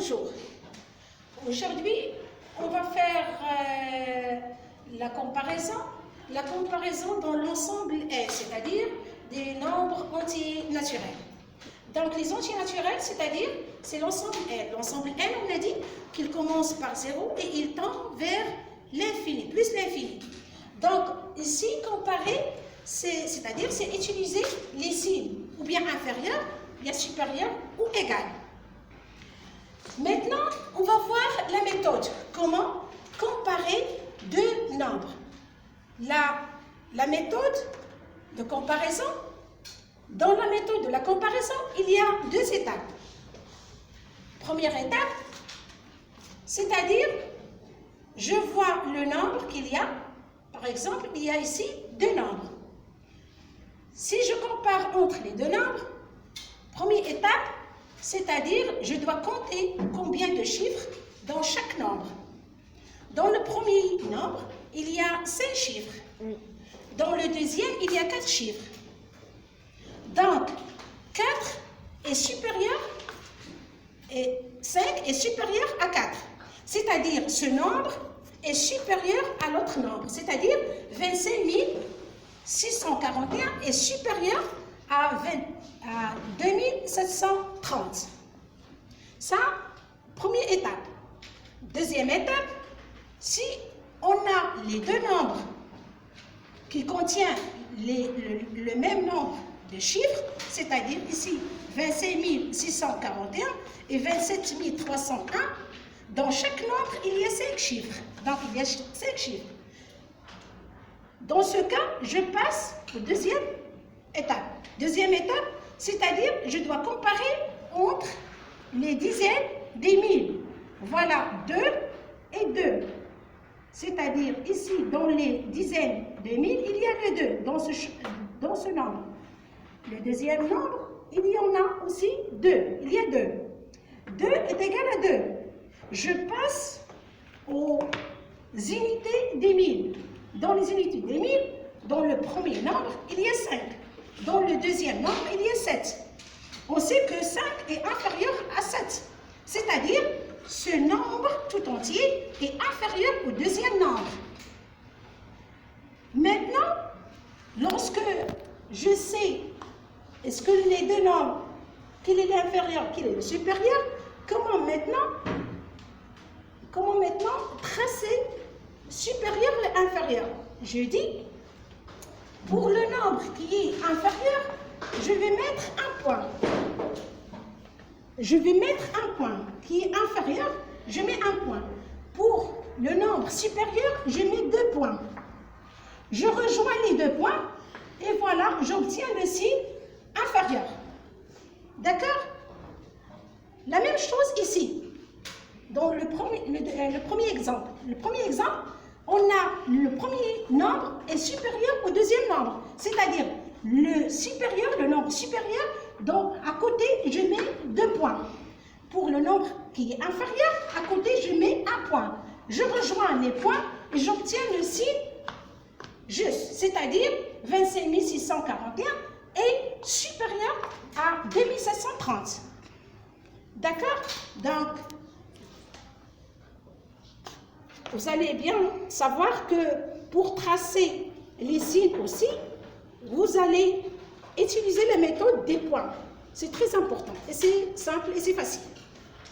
Bonjour. Aujourd'hui, on va faire la comparaison dans l'ensemble S, c'est-à-dire des nombres entiers naturels. Donc les entiers naturels, c'est-à-dire, c'est l'ensemble L. L'ensemble L, on a dit qu'il commence par 0 et il tend vers l'infini, plus l'infini. Donc ici, comparer, c'est-à-dire, c'est utiliser les signes, ou bien inférieur, bien supérieur ou égal. Maintenant, on va voir la méthode. Comment comparer deux nombres. La méthode de comparaison, dans la méthode de la comparaison, il y a deux étapes. Première étape, c'est-à-dire, je vois le nombre qu'il y a. Par exemple, il y a ici deux nombres. Si je compare entre les deux nombres, première étape, c'est-à-dire, je dois compter combien de chiffres dans chaque nombre. Dans le premier nombre, il y a 5 chiffres. Dans le deuxième, il y a 4 chiffres. Donc, 4 est supérieur et 5 est supérieur à 4. C'est-à-dire, ce nombre est supérieur à l'autre nombre. C'est-à-dire, 25 641 est supérieur à 2730. Ça, première étape. Deuxième étape, si on a les deux nombres qui contiennent le même nombre de chiffres, c'est-à-dire ici 25 641 et 27 301, dans chaque nombre, il y a 5 chiffres. Donc, il y a 5 chiffres. Dans ce cas, je passe aux deuxième étape. Deuxième étape, c'est-à-dire, je dois comparer entre les dizaines des mille. Voilà, 2 et 2. C'est-à-dire, ici, dans les dizaines de mille, il y a le 2 dans ce nombre. Le deuxième nombre, il y en a aussi 2. Il y a 2. 2 est égal à 2. Je passe aux unités des mille. Dans les unités des mille, dans le premier nombre, il y a 5. Dans le deuxième nombre, il y a 7. On sait que 5 est inférieur à 7. C'est-à-dire, ce nombre tout entier est inférieur au deuxième nombre. Maintenant, lorsque je sais est-ce que les deux nombres, quel est l'inférieur, quel est le supérieur, comment maintenant tracer supérieur et inférieur? Je dis, pour le nombre qui est inférieur, je vais mettre un point. Je vais mettre un point qui est inférieur, je mets un point. Pour le nombre supérieur, je mets 2 points. Je rejoins les 2 points et voilà, j'obtiens le signe inférieur. D'accord? La même chose ici. Dans le premier exemple. Le premier exemple, on a le premier nombre est supérieur au deuxième nombre. C'est-à-dire, le nombre supérieur, donc à côté, je mets 2 points. Pour le nombre qui est inférieur, à côté, je mets un point. Je rejoins les points et j'obtiens le signe juste. C'est-à-dire, 25 641 est supérieur à 2730. D'accord? Donc, vous allez bien savoir que pour tracer les signes aussi, vous allez utiliser la méthode des points. C'est très important et c'est simple et c'est facile.